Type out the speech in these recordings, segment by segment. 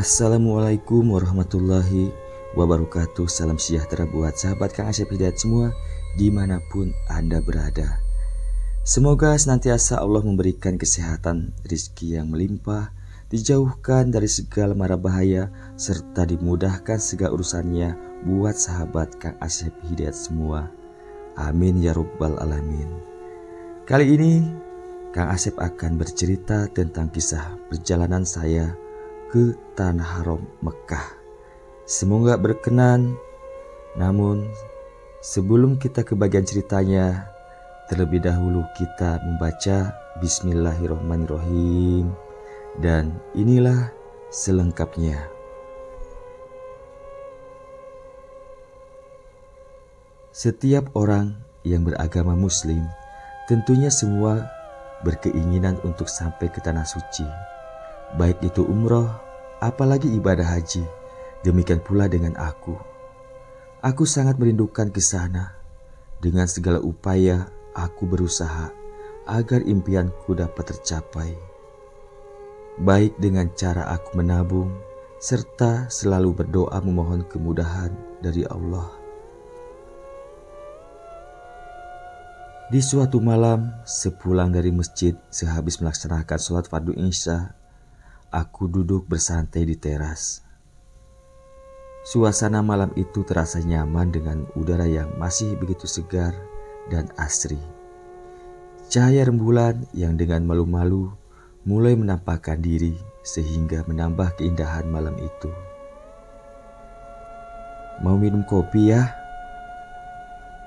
Assalamualaikum warahmatullahi wabarakatuh. Salam sejahtera buat sahabat Kang Asep Hidayat semua dimanapun Anda berada. Semoga senantiasa Allah memberikan kesehatan, rizki yang melimpah, dijauhkan dari segala mara bahaya, serta dimudahkan segala urusannya buat sahabat Kang Asep Hidayat semua. Amin ya rabbal alamin. Kali ini Kang Asep akan bercerita tentang kisah perjalanan saya ke Tanah Haram Mekah. Semoga berkenan. Namun sebelum kita ke bagian ceritanya, terlebih dahulu kita membaca Bismillahirrahmanirrahim. Dan inilah selengkapnya. Setiap orang yang beragama Muslim tentunya semua berkeinginan untuk sampai ke tanah suci, baik itu umroh, apalagi ibadah haji. Demikian pula dengan aku. Aku sangat merindukan ke sana. Dengan segala upaya, aku berusaha agar impianku dapat tercapai. Baik dengan cara aku menabung, serta selalu berdoa memohon kemudahan dari Allah. Di suatu malam, sepulang dari masjid sehabis melaksanakan sholat fardu isya, aku duduk bersantai di teras. Suasana malam itu terasa nyaman dengan udara yang masih begitu segar dan asri. Cahaya rembulan yang dengan malu-malu mulai menampakkan diri sehingga menambah keindahan malam itu. "Mau minum kopi ya?"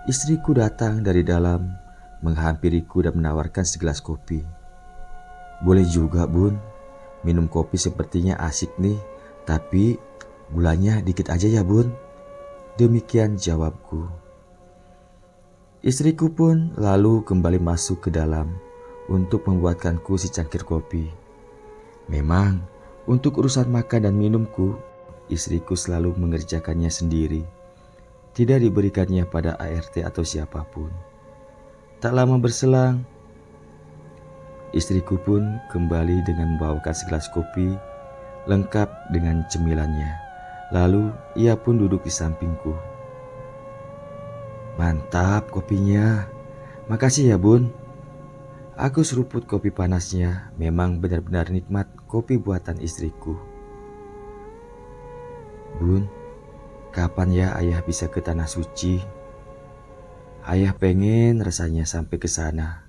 Istriku datang dari dalam, menghampiriku dan menawarkan segelas kopi. "Boleh juga, Bun. Minum kopi sepertinya asik nih, tapi gulanya dikit aja ya, Bun." Demikian jawabku. Istriku pun lalu kembali masuk ke dalam untuk membuatkanku secangkir kopi. Memang untuk urusan makan dan minumku, istriku selalu mengerjakannya sendiri. Tidak diberikannya pada ART atau siapapun. Tak lama berselang, istriku pun kembali dengan membawakan segelas kopi lengkap dengan cemilannya. Lalu ia pun duduk di sampingku. "Mantap kopinya. Makasih ya, Bun." Aku seruput kopi panasnya. Memang benar-benar nikmat kopi buatan istriku. "Bun, kapan ya ayah bisa ke tanah suci? Ayah pengen rasanya sampai ke sana.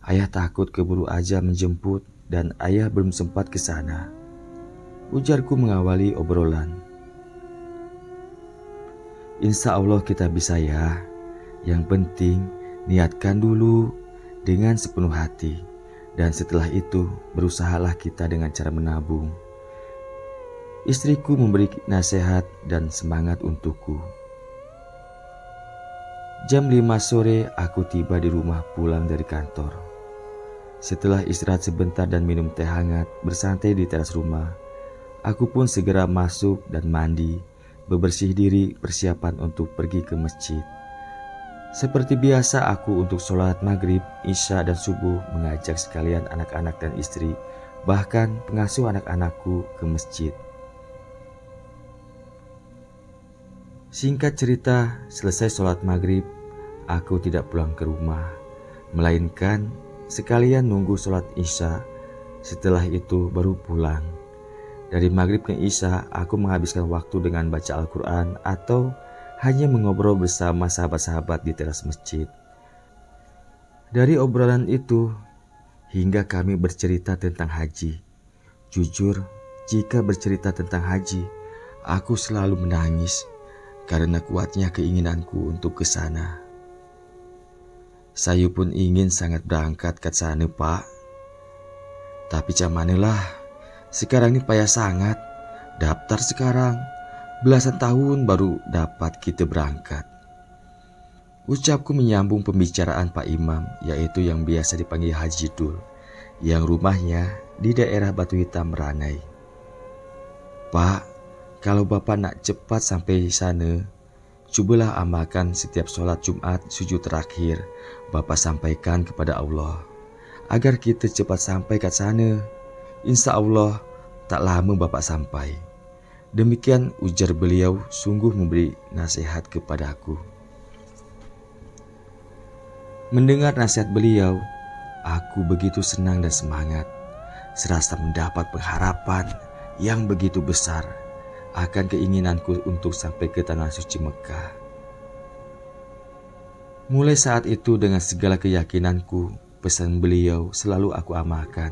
Ayah takut keburu aja menjemput dan ayah belum sempat ke sana," ujarku mengawali obrolan. "Insya Allah kita bisa ya. Yang penting niatkan dulu dengan sepenuh hati. Dan setelah itu berusahalah kita dengan cara menabung." Istriku memberi nasihat dan semangat untukku. Jam 5 sore aku tiba di rumah pulang dari kantor. Setelah istirahat sebentar dan minum teh hangat bersantai di teras rumah, aku pun segera masuk dan mandi, bebersih diri persiapan untuk pergi ke masjid. Seperti biasa aku untuk sholat maghrib, isya dan subuh mengajak sekalian anak-anak dan istri, bahkan pengasuh anak-anakku ke masjid. Singkat cerita, selesai sholat maghrib, aku tidak pulang ke rumah, melainkan sekalian nunggu sholat isya. Setelah itu baru pulang. Dari maghrib ke isya, aku menghabiskan waktu dengan baca Al-Quran atau hanya mengobrol bersama sahabat-sahabat di teras masjid. Dari obrolan itu, hingga kami bercerita tentang haji. Jujur, jika bercerita tentang haji, aku selalu menangis karena kuatnya keinginanku untuk ke sana. "Saya pun ingin sangat berangkat ke sana, Pak. Tapi camanilah, sekarang ini payah sangat. Daftar sekarang, belasan tahun baru dapat kita berangkat," ucapku menyambung pembicaraan Pak Imam, yaitu yang biasa dipanggil Haji Dul, yang rumahnya di daerah Batu Hitam Meranai. "Pak, kalau Bapak nak cepat sampai sana, cobalah amalkan setiap sholat Jumat sujud terakhir Bapak sampaikan kepada Allah, agar kita cepat sampai ke sana. Insya Allah Tak lama Bapak sampai. Demikian ujar beliau, sungguh memberi nasihat kepadaku. Mendengar nasihat beliau, aku begitu senang dan semangat, serasa mendapat pengharapan yang begitu besar akan keinginanku untuk sampai ke tanah suci Mekah. Mulai saat itu dengan segala keyakinanku, pesan beliau selalu aku amalkan,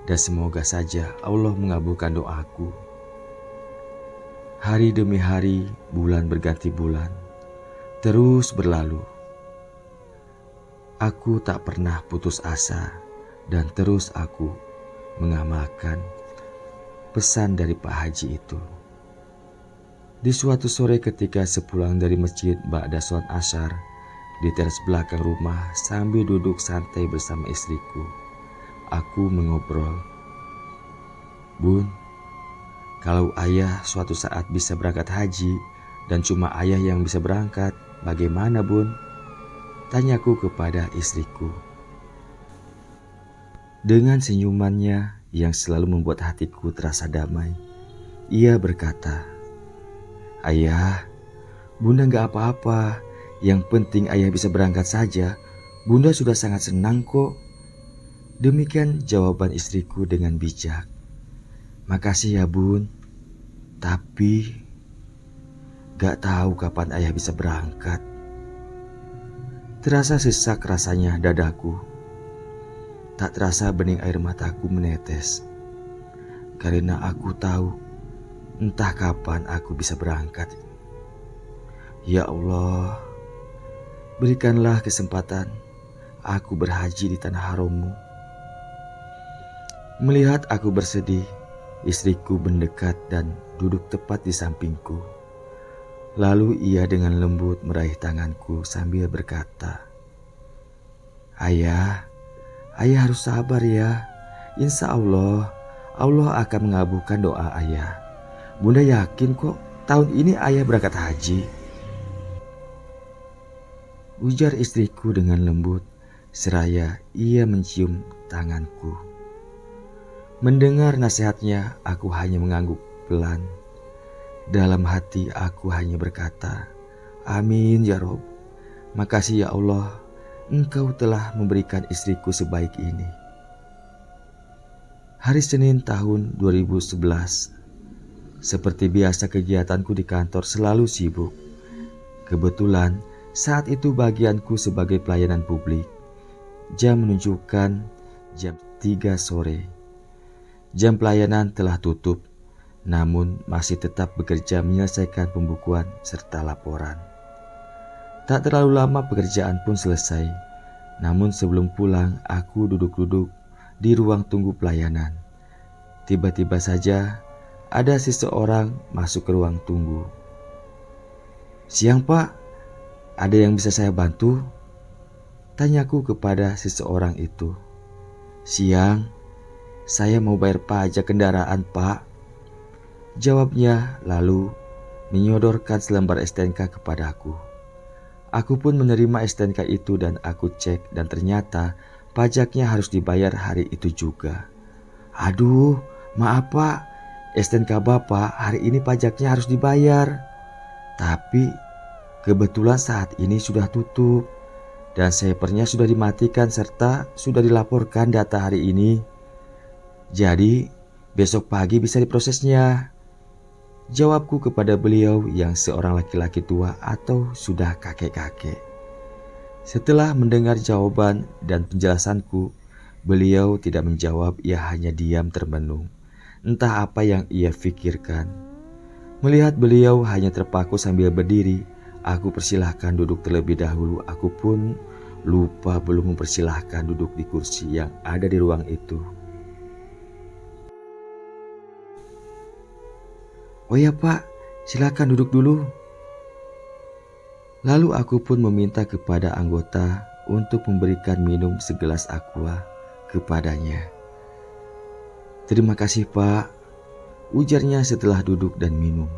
dan semoga saja Allah mengabulkan doaku. Hari demi hari, bulan berganti bulan, terus berlalu. Aku tak pernah putus asa dan terus aku mengamalkan pesan dari Pak Haji itu. Di suatu sore ketika sepulang dari masjid ba'da sholat asyar, di teras belakang rumah sambil duduk santai bersama istriku, aku mengobrol. Bun, kalau ayah suatu saat bisa berangkat haji dan cuma ayah yang bisa berangkat, bagaimana bun? Tanyaku kepada istriku. Dengan senyumannya yang selalu membuat hatiku terasa damai, ia berkata, "Ayah, Bunda gak apa-apa. Yang penting ayah bisa berangkat saja. Bunda sudah sangat senang kok." Demikian jawaban istriku dengan bijak. "Makasih ya bun, tapi gak tahu kapan ayah bisa berangkat." Terasa sesak rasanya dadaku. Tak terasa bening air mataku menetes, karena aku tahu entah kapan aku bisa berangkat. Ya Allah, berikanlah kesempatan aku berhaji di tanah haram-Mu. Melihat aku bersedih, istriku mendekat dan duduk tepat di sampingku. Lalu ia dengan lembut meraih tanganku sambil berkata, ayah harus sabar ya. Insya Allah, Allah akan mengabulkan doa ayah. Bunda yakin kok tahun ini ayah berangkat haji." Ujar istriku dengan lembut, seraya ia mencium tanganku. Mendengar nasihatnya, aku hanya mengangguk pelan. Dalam hati aku hanya berkata, "Amin ya Rob. Makasih ya Allah, Engkau telah memberikan istriku sebaik ini." Hari Senin tahun 2011. Seperti biasa kegiatanku di kantor selalu sibuk. Kebetulan saat itu bagianku sebagai pelayanan publik. Jam menunjukkan jam 3 sore. Jam pelayanan telah tutup, namun masih tetap bekerja menyelesaikan pembukuan serta laporan. Tak terlalu lama pekerjaan pun selesai, namun sebelum pulang aku duduk-duduk di ruang tunggu pelayanan. Tiba-tiba saja ada seseorang masuk ke ruang tunggu. "Siang Pak, ada yang bisa saya bantu?" Tanyaku kepada seseorang itu. "Siang, saya mau bayar pajak kendaraan Pak," jawabnya, lalu menyodorkan selembar STNK kepadaku. Aku pun menerima STNK itu dan aku cek dan ternyata pajaknya harus dibayar hari itu juga. "Aduh, maaf Pak, STNK Bapak hari ini pajaknya harus dibayar. Tapi kebetulan saat ini sudah tutup dan servernya sudah dimatikan serta sudah dilaporkan data hari ini. Jadi besok pagi bisa diprosesnya," jawabku kepada beliau yang seorang laki-laki tua atau sudah kakek-kakek. Setelah mendengar jawaban dan penjelasanku, beliau tidak menjawab, ia hanya diam termenung. Entah apa yang ia pikirkan. Melihat beliau hanya terpaku sambil berdiri, aku persilahkan duduk terlebih dahulu. Aku pun lupa belum mempersilahkan duduk di kursi yang ada di ruang itu. "Oh ya Pak, silakan duduk dulu." Lalu aku pun meminta kepada anggota untuk memberikan minum segelas aqua kepadanya. "Terima kasih Pak," ujarnya setelah duduk dan minum.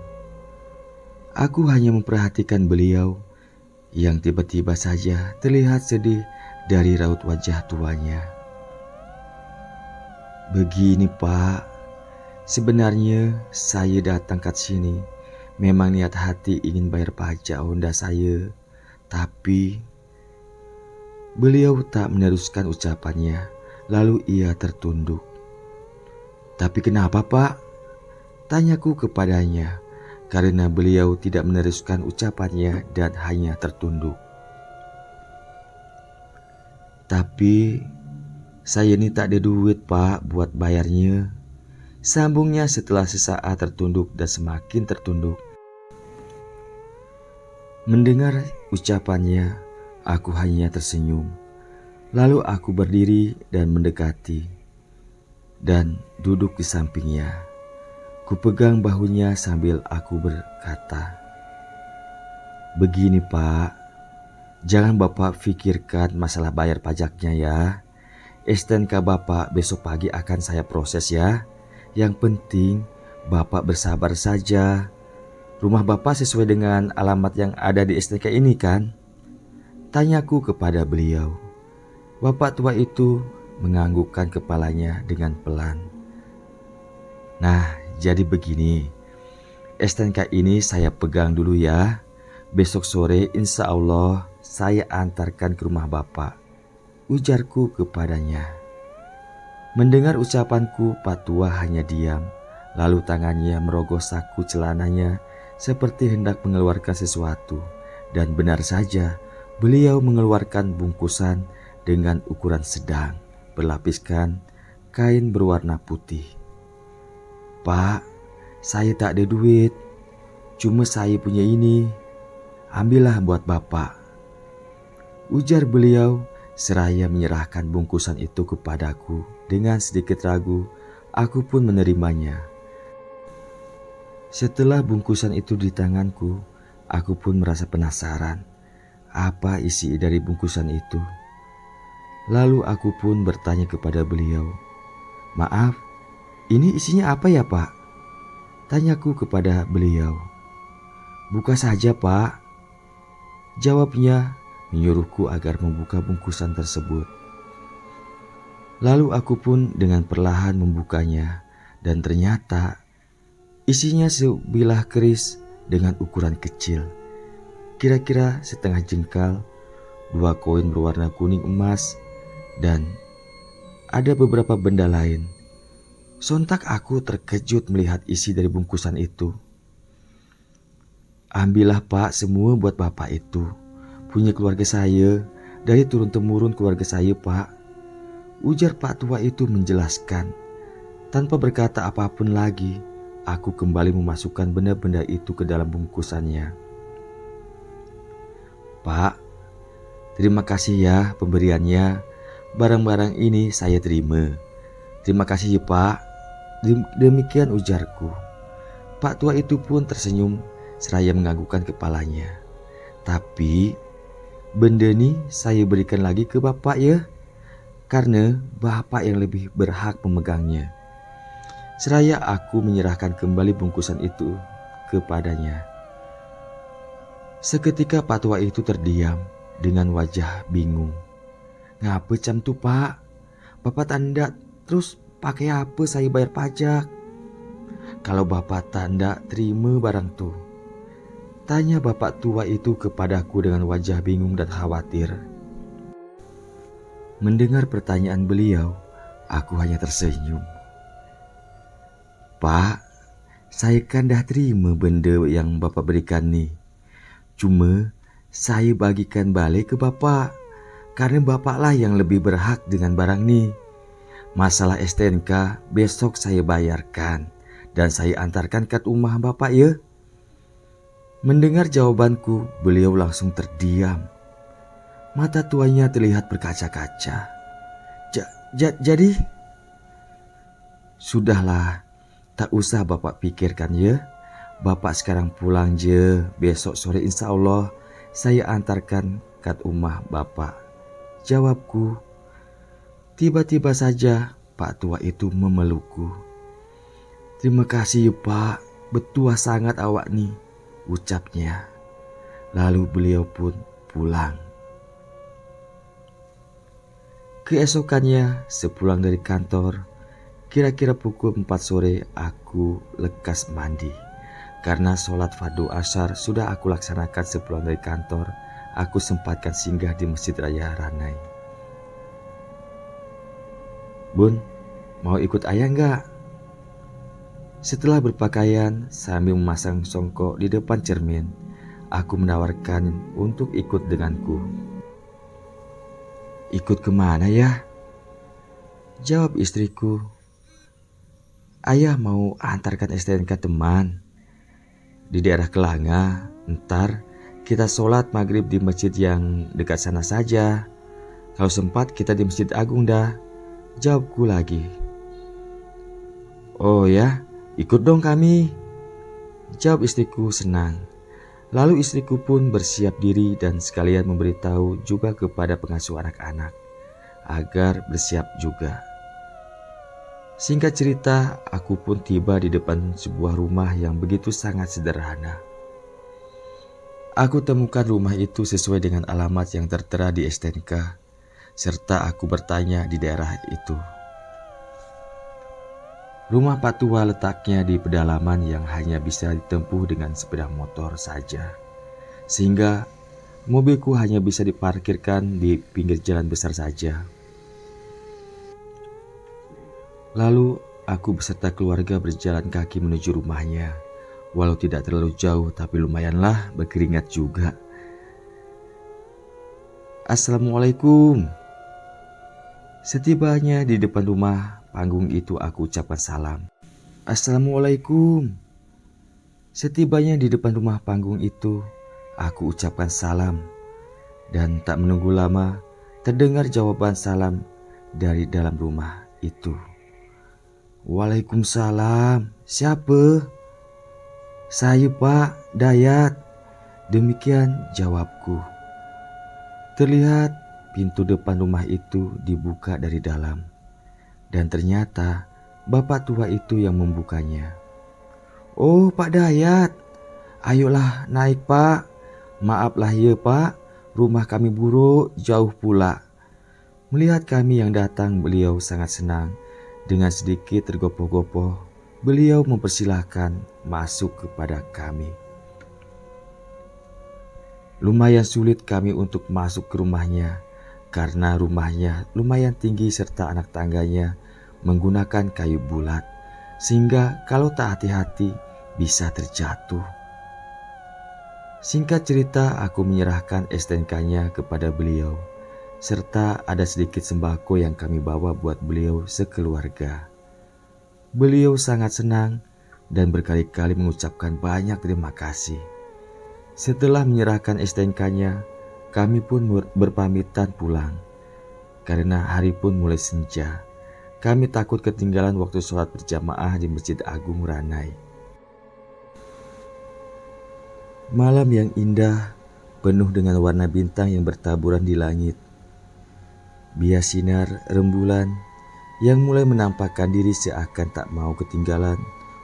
Aku hanya memperhatikan beliau yang tiba-tiba saja terlihat sedih dari raut wajah tuanya. "Begini Pak, Sebenarnya saya datang ke sini memang niat hati ingin bayar pajak Honda saya, tapi beliau tak meneruskan ucapannya, lalu ia tertunduk. Tapi kenapa Pak? Tanyaku kepadanya, karena beliau tidak meneruskan ucapannya dan hanya tertunduk. Tapi saya ini tak ada duit Pak buat bayarnya, sambungnya setelah sesaat tertunduk dan semakin tertunduk. Mendengar ucapannya, aku hanya tersenyum. Lalu aku berdiri dan mendekati dan duduk di sampingnya. Kupegang bahunya sambil aku berkata, "Begini Pak, jangan Bapak pikirkan masalah bayar pajaknya ya. STNK Bapak besok pagi akan saya proses ya. Yang penting Bapak bersabar saja. Rumah Bapak sesuai dengan alamat yang ada di STNK ini kan?" Tanyaku kepada beliau. Bapak tua itu menganggukkan kepalanya dengan pelan. "Nah, jadi begini. STNK ini saya pegang dulu ya. Besok sore insya Allah saya antarkan ke rumah Bapak," ujarku kepadanya. Mendengar ucapanku, Pak Tua hanya diam. Lalu tangannya merogoh saku celananya seperti hendak mengeluarkan sesuatu. Dan benar saja, beliau mengeluarkan bungkusan dengan ukuran sedang, berlapiskan kain berwarna putih. "Pak, saya tak ada duit, cuma saya punya ini. Ambillah buat Bapak," ujar beliau seraya menyerahkan bungkusan itu kepadaku. Dengan sedikit ragu, aku pun menerimanya. Setelah bungkusan itu di tanganku, aku pun merasa penasaran apa isi dari bungkusan itu. Lalu aku pun bertanya kepada beliau, "Maaf, ini isinya apa ya Pak?" Tanyaku kepada beliau. "Buka saja Pak," jawabnya menyuruhku agar membuka bungkusan tersebut. Lalu aku pun dengan perlahan membukanya dan ternyata isinya sebilah keris dengan ukuran kecil, kira-kira setengah jengkal, 2 koin berwarna kuning emas, dan ada beberapa benda lain. Sontak aku terkejut melihat isi dari bungkusan itu. "Ambillah Pak semua buat Bapak itu. Punya keluarga saya, dari turun-temurun keluarga saya Pak," ujar Pak Tua itu menjelaskan. Tanpa berkata apapun lagi, aku kembali memasukkan benda-benda itu ke dalam bungkusannya. "Pak, terima kasih ya pemberiannya. Barang-barang ini saya terima. Terima kasih ya Pak." Demikian ujarku. Pak Tua itu pun tersenyum seraya menganggukkan kepalanya. "Tapi benda ini saya berikan lagi ke Bapak ya, karena Bapak yang lebih berhak memegangnya." Seraya aku menyerahkan kembali bungkusan itu kepadanya. Seketika Pak Tua itu terdiam dengan wajah bingung. "Ngapa cam tu Pak? Bapak tanda terus pakai apa saya bayar pajak? Kalau Bapak tanda terima barang tu?" Tanya Bapak tua itu kepadaku dengan wajah bingung dan khawatir. Mendengar pertanyaan beliau, aku hanya tersenyum. "Pak, saya kan dah terima benda yang Bapak berikan nih. Cuma saya bagikan balik ke Bapak, karena Bapaklah yang lebih berhak dengan barang nih. Masalah STNK besok saya bayarkan dan saya antarkan ke rumah Bapak ya." Mendengar jawabanku, beliau langsung terdiam. Mata tuanya terlihat berkaca-kaca. Jadi? "Sudahlah, tak usah Bapak pikirkan ya. Bapak sekarang pulang je. Besok sore insya Allah saya antarkan ke rumah Bapak," jawabku. Tiba-tiba saja Pak Tua itu memelukku. "Terima kasih ya Pak, betua sangat awak nih," ucapnya. Lalu beliau pun pulang. Keesokannya sepulang dari kantor, Kira-kira pukul 4 sore aku lekas mandi. Karena sholat fardu asar sudah aku laksanakan sepulang dari kantor, aku sempatkan singgah di Masjid Raya Ranai. "Bun, mau ikut ayah nggak?" Setelah berpakaian sambil memasang songkok di depan cermin, aku menawarkan untuk ikut denganku. "Ikut kemana ya?" jawab istriku. "Ayah mau antarkan STNK teman di daerah Kelanga. Ntar kita sholat maghrib di masjid yang dekat sana saja. Kalau sempat kita di Masjid Agung dah," jawabku lagi. "Oh ya, ikut dong kami," jawab istriku senang. Lalu istriku pun bersiap diri dan sekalian memberitahu juga kepada pengasuh anak-anak agar bersiap juga. Singkat cerita, aku pun tiba di depan sebuah rumah yang begitu sangat sederhana. Aku temukan rumah itu sesuai dengan alamat yang tertera di STNK, serta aku bertanya di daerah itu. Rumah Pak Tua letaknya di pedalaman yang hanya bisa ditempuh dengan sepeda motor saja, sehingga mobilku hanya bisa diparkirkan di pinggir jalan besar saja. Lalu aku beserta keluarga berjalan kaki menuju rumahnya. Walau tidak terlalu jauh, tapi lumayanlah berkeringat juga. "Assalamualaikum." Setibanya di depan rumah panggung itu aku ucapkan salam. "Assalamualaikum." Setibanya di depan rumah panggung itu aku ucapkan salam. Dan tak menunggu lama terdengar jawaban salam dari dalam rumah itu. "Waalaikumsalam. Siapa?" "Saya Pak Dayat." Demikian jawabku. Terlihat pintu depan rumah itu dibuka dari dalam, dan ternyata bapak tua itu yang membukanya. "Oh Pak Dayat, ayolah naik Pak. Maaflah ya Pak, rumah kami buruk jauh pula." Melihat kami yang datang, beliau sangat senang. Dengan sedikit tergopoh-gopoh, beliau mempersilahkan masuk kepada kami. Lumayan sulit kami untuk masuk ke rumahnya, karena rumahnya lumayan tinggi serta anak tangganya menggunakan kayu bulat, sehingga kalau tak hati-hati bisa terjatuh. Singkat cerita, aku menyerahkan STNK-nya kepada beliau, serta ada sedikit sembako yang kami bawa buat beliau sekeluarga. Beliau sangat senang dan berkali-kali mengucapkan banyak terima kasih. Setelah menyerahkan STNK-nya, kami pun berpamitan pulang. Karena hari pun mulai senja, kami takut ketinggalan waktu sholat berjamaah di Masjid Agung Ranai. Malam yang indah, penuh dengan warna bintang yang bertaburan di langit. Bias sinar rembulan yang mulai menampakkan diri seakan tak mau ketinggalan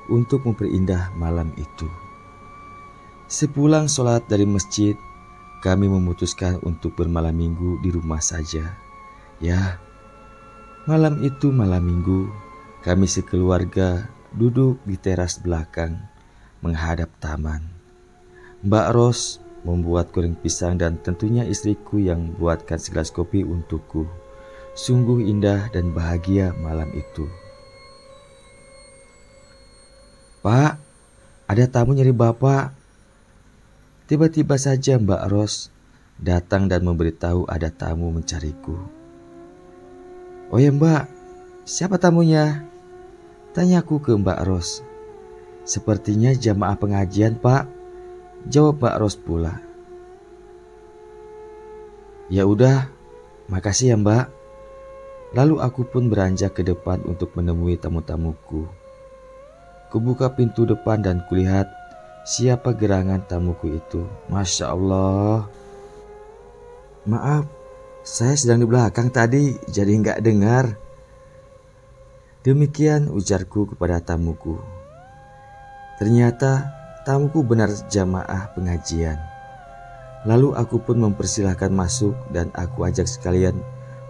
untuk memperindah malam itu. Sepulang sholat dari masjid, kami memutuskan untuk bermalam minggu di rumah saja. Ya, malam itu malam minggu, kami sekeluarga duduk di teras belakang menghadap taman. Mbak Ros membuat goreng pisang dan tentunya istriku yang membuatkan segelas kopi untukku. Sungguh indah dan bahagia malam itu. "Pak, ada tamu nyari Bapak." Tiba-tiba saja Mbak Ros datang dan memberitahu ada tamu mencariku. "Oh ya Mbak, siapa tamunya?" tanyaku ke Mbak Ros. "Sepertinya jamaah pengajian Pak," jawab Mbak Ros pula. "Ya udah, makasih ya Mbak." Lalu aku pun beranjak ke depan untuk menemui tamu-tamuku. Kubuka pintu depan dan kulihat siapa gerangan tamuku itu. Masya Allah. "Maaf, saya sedang di belakang tadi, jadi nggak dengar." Demikian ujarku kepada tamuku. Ternyata tamuku benar jamaah pengajian. Lalu aku pun mempersilahkan masuk dan aku ajak sekalian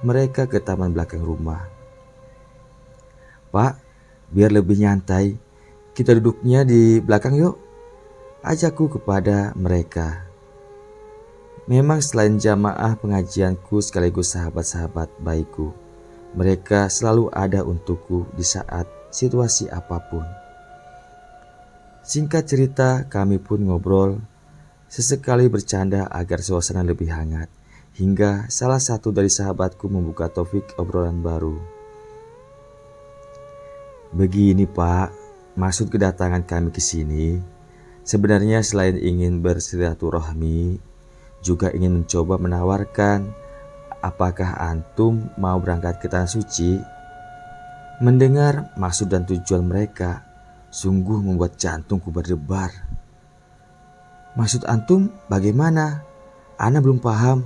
mereka ke taman belakang rumah. "Pak, Biar lebih nyantai, kita duduknya di belakang yuk, ajakku kepada mereka. Memang selain jamaah pengajianku sekaligus sahabat-sahabat baikku, mereka selalu ada untukku di saat situasi apapun. Singkat cerita, kami pun ngobrol, sesekali bercanda agar suasana lebih hangat, hingga salah satu dari sahabatku membuka topik obrolan baru. Begini Pak, maksud kedatangan kami ke sini sebenarnya selain ingin bersilaturahmi, juga ingin mencoba menawarkan apakah antum mau berangkat ke Tanah Suci. Mendengar maksud dan tujuan mereka sungguh membuat jantungku berdebar. Maksud antum bagaimana? Ana belum paham.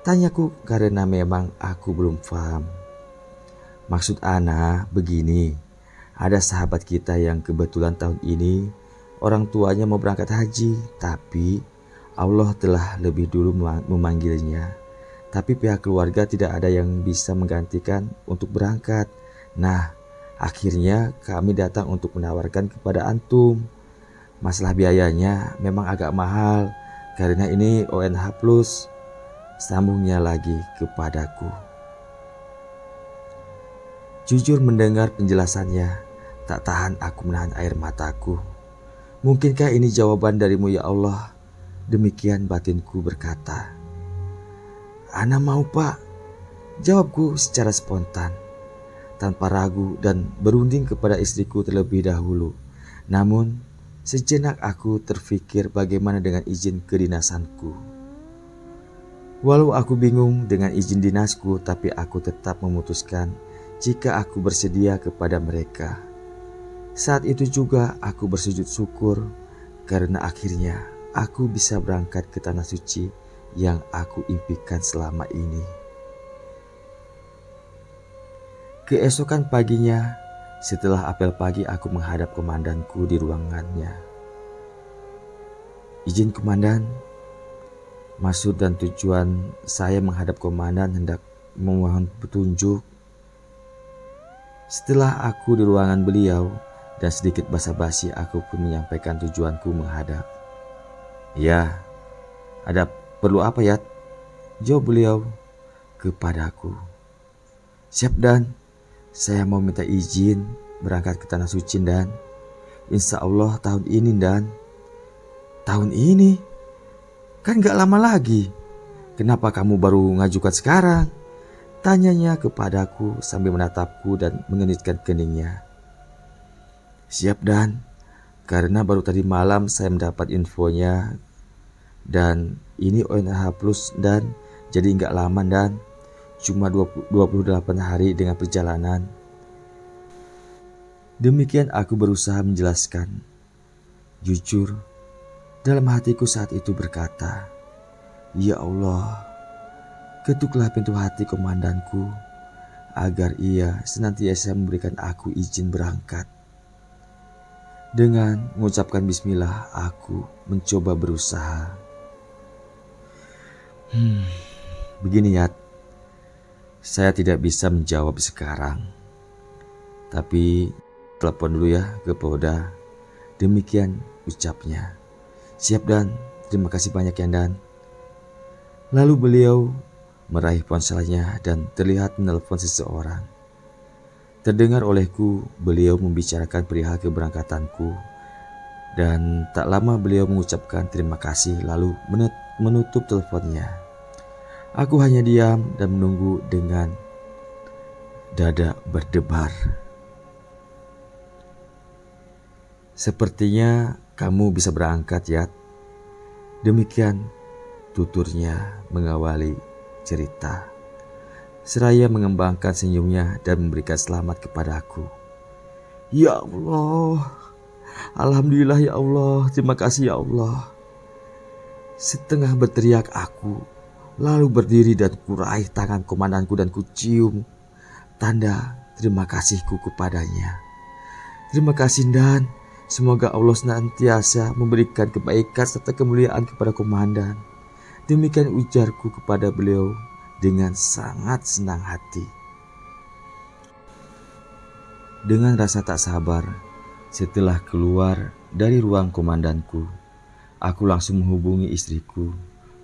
Tanyaku karena memang aku belum paham. Maksud Ana begini, ada sahabat kita yang kebetulan tahun ini orang tuanya mau berangkat haji, tapi Allah telah lebih dulu memanggilnya. Tapi pihak keluarga tidak ada yang bisa menggantikan untuk berangkat. Nah, akhirnya kami datang untuk menawarkan kepada antum. Masalah biayanya memang agak mahal karena ini ONH+, sambungnya lagi kepadaku. Jujur mendengar penjelasannya, tak tahan aku menahan air mataku. Mungkinkah ini jawaban darimu ya Allah? Demikian batinku berkata. Ana mau Pak, jawabku secara spontan, tanpa ragu dan berunding kepada istriku terlebih dahulu. Namun, sejenak aku terfikir bagaimana dengan izin kedinasanku. Walau aku bingung dengan izin dinasku, tapi aku tetap memutuskan jika aku bersedia kepada mereka. Saat itu juga aku bersujud syukur karena akhirnya aku bisa berangkat ke Tanah Suci yang aku impikan selama ini. Keesokan paginya, setelah apel pagi, aku menghadap komandanku di ruangannya. Izin komandan, maksud dan tujuan saya menghadap komandan hendak memohon petunjuk. Setelah aku di ruangan beliau dan sedikit basa-basi, aku pun menyampaikan tujuanku menghadap. Ya, ada perlu apa ya? Jawab beliau kepadaku. Siap Dan, saya mau minta izin berangkat ke Tanah Suci Dan. Insya Allah tahun ini Dan. Tahun ini? Kan gak lama lagi. Kenapa kamu baru ngajukan sekarang? Tanyanya kepadaku sambil menatapku dan mengenitkan keningnya. Siap Dan, karena baru tadi malam saya mendapat infonya dan ini ONH+ Dan, jadi nggak lama Dan, cuma 28 hari dengan perjalanan. Demikian aku berusaha menjelaskan. Jujur, dalam hatiku saat itu berkata, Ya Allah, ketuklah pintu hati komandanku agar ia senantiasa memberikan aku izin berangkat. Dengan mengucapkan bismillah, aku mencoba berusaha. Begini ya, saya tidak bisa menjawab sekarang. Tapi telepon dulu ya ke Polda. Demikian ucapnya. Siap Dan, terima kasih banyak ya Dan. Lalu beliau meraih ponselnya dan terlihat menelpon seseorang. Terdengar olehku beliau membicarakan perihal keberangkatanku dan tak lama beliau mengucapkan terima kasih lalu menutup teleponnya. Aku hanya diam dan menunggu dengan dada berdebar. Sepertinya kamu bisa berangkat ya. Demikian tuturnya mengawali cerita, seraya mengembangkan senyumnya dan memberikan selamat kepada aku. Ya Allah, Alhamdulillah ya Allah, terima kasih ya Allah. Setengah berteriak aku, lalu berdiri dan kuraih tangan komandanku dan kucium tanda terima kasihku kepadanya. Terima kasih Dan, semoga Allah senantiasa memberikan kebaikan serta kemuliaan kepada komandan. Demikian ujarku kepada beliau dengan sangat senang hati. Dengan rasa tak sabar, setelah keluar dari ruang komandanku, aku langsung menghubungi istriku.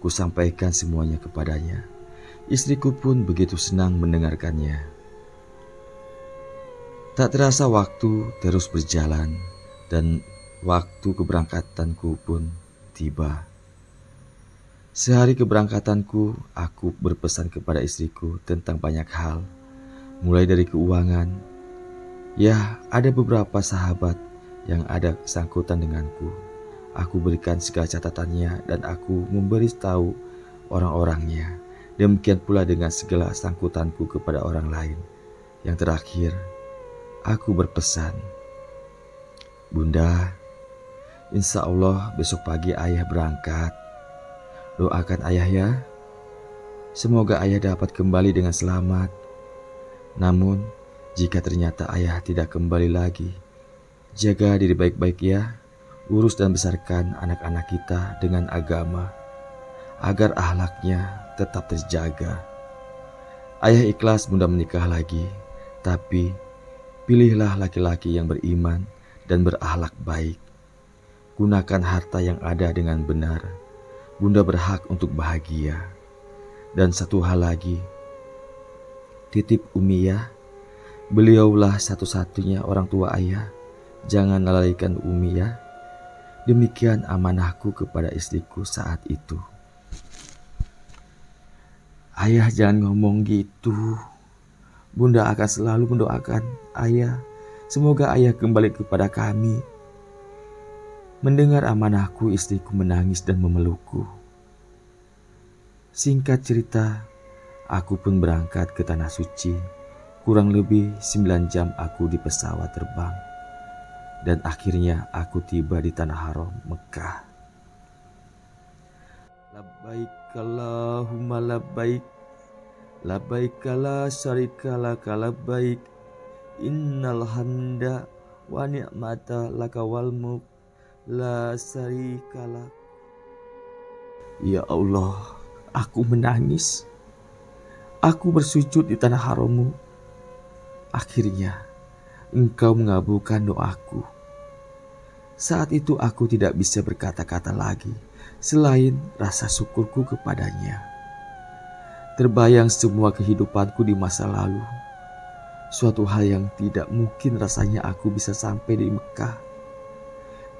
Ku sampaikan semuanya kepadanya. Istriku pun begitu senang mendengarkannya. Tak terasa waktu terus berjalan dan waktu keberangkatanku pun tiba. Sehari keberangkatanku, aku berpesan kepada istriku tentang banyak hal, mulai dari keuangan. Ya, ada beberapa sahabat yang ada sangkutan denganku. Aku berikan segala catatannya dan aku memberi tahu orang-orangnya. Demikian pula dengan segala sangkutanku kepada orang lain. Yang terakhir, aku berpesan, Bunda, insya Allah besok pagi ayah berangkat. Doakan ayah ya. Semoga ayah dapat kembali dengan selamat. Namun, jika ternyata ayah tidak kembali lagi, jaga diri baik-baik ya. Urus dan besarkan anak-anak kita dengan agama, agar akhlaknya tetap terjaga. Ayah ikhlas Bunda menikah lagi, tapi pilihlah laki-laki yang beriman dan berakhlak baik. Gunakan harta yang ada dengan benar. Bunda berhak untuk bahagia. Dan satu hal lagi, titip Umi ya. Beliaulah satu-satunya orang tua ayah. Jangan lalaikan Umi ya. Demikian amanahku kepada istriku saat itu. Ayah jangan ngomong gitu. Bunda akan selalu mendoakan ayah. Semoga ayah kembali kepada kami. Mendengar amanahku, istriku menangis dan memelukku. Singkat cerita, aku pun berangkat ke Tanah Suci. Kurang lebih 9 jam aku di pesawat terbang. Dan akhirnya aku tiba di Tanah Haram, Mekah. Labbaik Allahumma labbaik. Labbaik la syarika laka labbaik. Innal hamda wa ni'mata laka wal mulk la syarika lak. Ya Allah, aku menangis. Aku bersujud di tanah harammu. Akhirnya, Engkau mengabulkan doaku. Saat itu aku tidak bisa berkata-kata lagi, selain rasa syukurku kepadanya. Terbayang semua kehidupanku di masa lalu. Suatu hal yang tidak mungkin rasanya aku bisa sampai di Mekah.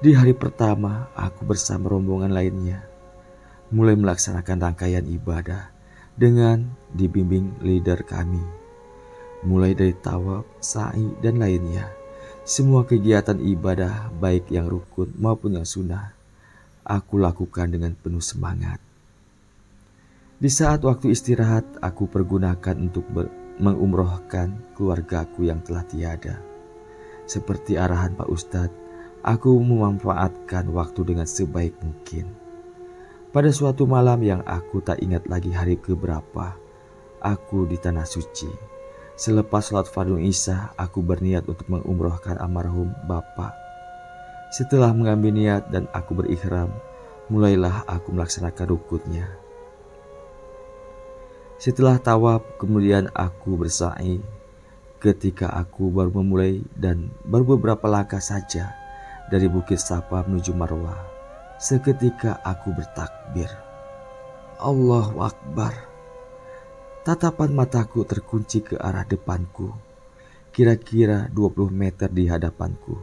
Di hari pertama, aku bersama rombongan lainnya mulai melaksanakan rangkaian ibadah dengan dibimbing leader kami. Mulai dari tawaf, sa'i, dan lainnya. Semua kegiatan ibadah baik yang rukun maupun yang sunnah aku lakukan dengan penuh semangat. Di saat waktu istirahat, aku pergunakan untuk mengumrohkan keluargaku yang telah tiada. Seperti arahan Pak Ustadz, aku memanfaatkan waktu dengan sebaik mungkin. Pada suatu malam yang aku tak ingat lagi hari keberapa, aku di Tanah Suci. Selepas sholat fardu isya, aku berniat untuk mengumrohkan almarhum Bapak. Setelah mengambil niat dan aku berikhram, mulailah aku melaksanakan rukunnya. Setelah tawaf, kemudian aku bersa'i. Ketika aku baru memulai dan baru beberapa langkah saja dari Bukit Safa menuju Marwah, seketika aku bertakbir. Allahu Akbar. Tatapan mataku terkunci ke arah depanku, kira-kira 20 meter di hadapanku.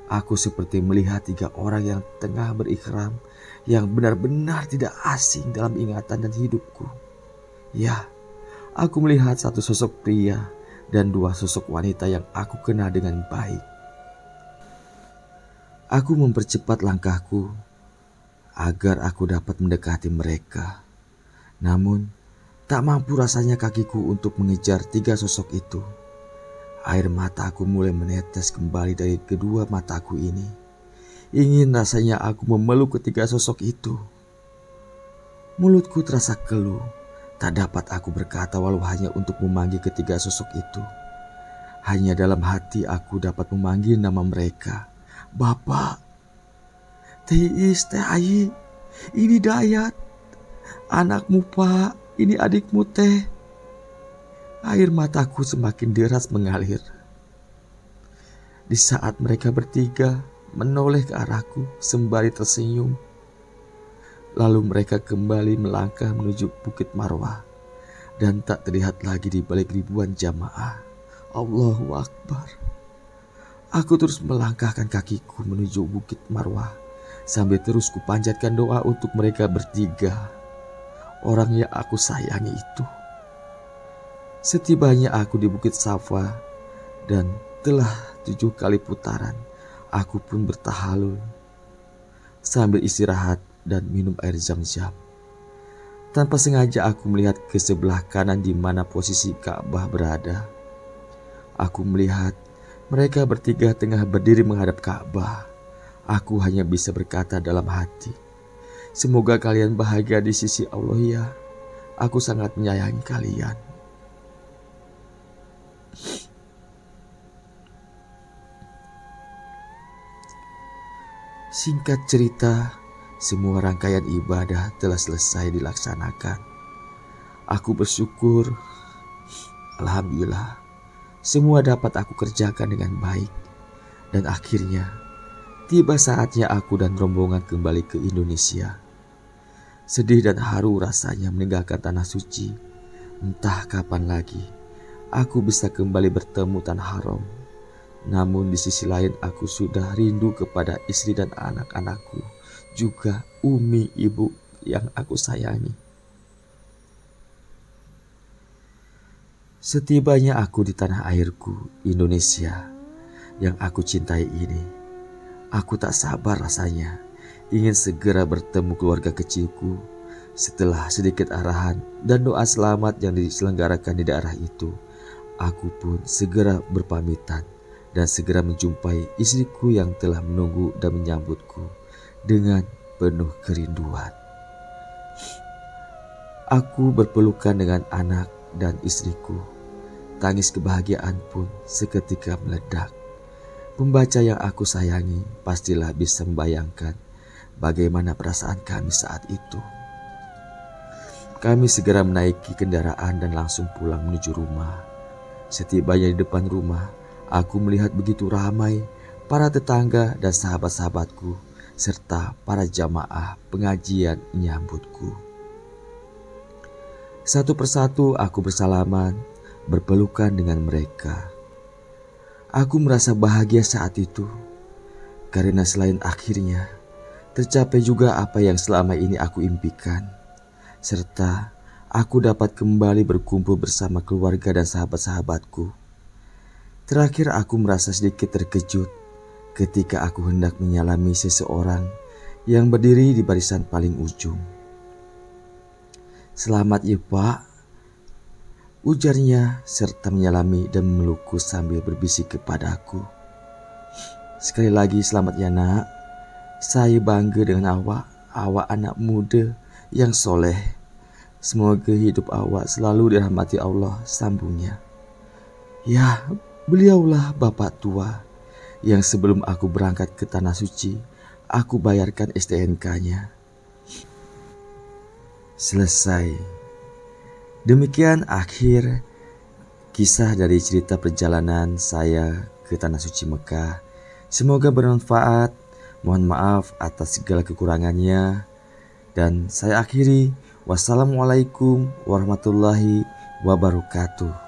Aku seperti melihat 3 orang yang tengah berikhram, yang benar-benar tidak asing dalam ingatan dan hidupku. Ya, aku melihat satu sosok pria dan 2 sosok wanita yang aku kenal dengan baik. Aku mempercepat langkahku agar aku dapat mendekati mereka. Namun, tak mampu rasanya kakiku untuk mengejar 3 sosok itu. Air mataku mulai menetes kembali dari kedua mataku ini. Ingin rasanya aku memeluk ketiga sosok itu. Mulutku terasa keluh. Tak dapat aku berkata walau hanya untuk memanggil ketiga sosok itu. Hanya dalam hati aku dapat memanggil nama mereka. Bapak, Teh Is, Teh Ayi, ini Dayat. Anakmu Pak, ini adikmu Teh. Air mataku semakin deras mengalir. Di saat mereka bertiga menoleh ke arahku sembari tersenyum, lalu mereka kembali melangkah menuju Bukit Marwah dan tak terlihat lagi di balik ribuan jamaah. Allahu Akbar. Aku terus melangkahkan kakiku menuju Bukit Marwah sambil terus kupanjatkan doa untuk mereka bertiga, orang yang aku sayangi itu. Setibanya aku di Bukit Safa dan telah 7 kali putaran, aku pun bertahalul sambil istirahat dan minum air zam-zam. Tanpa sengaja aku melihat ke sebelah kanan di mana posisi Ka'bah berada. Aku melihat mereka bertiga tengah berdiri menghadap Ka'bah. Aku hanya bisa berkata dalam hati, semoga kalian bahagia di sisi Allah ya. Aku sangat menyayangi kalian. Singkat cerita, semua rangkaian ibadah telah selesai dilaksanakan. Aku bersyukur, alhamdulillah, semua dapat aku kerjakan dengan baik. Dan akhirnya, tiba saatnya aku dan rombongan kembali ke Indonesia. Sedih dan haru rasanya meninggalkan tanah suci. Entah kapan lagi aku bisa kembali bertemu tanah haram. Namun di sisi lain aku sudah rindu kepada istri dan anak-anakku, juga Umi, ibu yang aku sayangi. Setibanya aku di tanah airku, Indonesia, yang aku cintai ini, aku tak sabar rasanya ingin segera bertemu keluarga kecilku. Setelah sedikit arahan dan doa selamat yang diselenggarakan di daerah itu, aku pun segera berpamitan dan segera menjumpai istriku yang telah menunggu dan menyambutku dengan penuh kerinduan. Aku berpelukan dengan anak dan istriku. Tangis kebahagiaan pun seketika meledak. Pembaca yang aku sayangi pastilah bisa membayangkan bagaimana perasaan kami saat itu. Kami segera menaiki kendaraan dan langsung pulang menuju rumah. Setibanya di depan rumah, aku melihat begitu ramai para tetangga dan sahabat-sahabatku serta para jamaah pengajian menyambutku. Satu persatu aku bersalaman, berpelukan dengan mereka. Aku merasa bahagia saat itu karena selain akhirnya tercapai juga apa yang selama ini aku impikan, serta aku dapat kembali berkumpul bersama keluarga dan sahabat-sahabatku. Terakhir aku merasa sedikit terkejut ketika aku hendak menyalami seseorang yang berdiri di barisan paling ujung. "Selamat ya Pak," ujarnya serta menyalami dan memelukku sambil berbisik kepadaku. "Sekali lagi selamat ya nak. Saya bangga dengan awak anak muda yang soleh. Semoga hidup awak selalu dirahmati Allah," sambungnya. "Ya, beliaulah bapak tua yang sebelum aku berangkat ke Tanah Suci, aku bayarkan STNK-nya. Selesai. Demikian akhir kisah dari cerita perjalanan saya ke Tanah Suci Mekah. Semoga bermanfaat. Mohon maaf atas segala kekurangannya. Dan saya akhiri. Wassalamualaikum warahmatullahi wabarakatuh.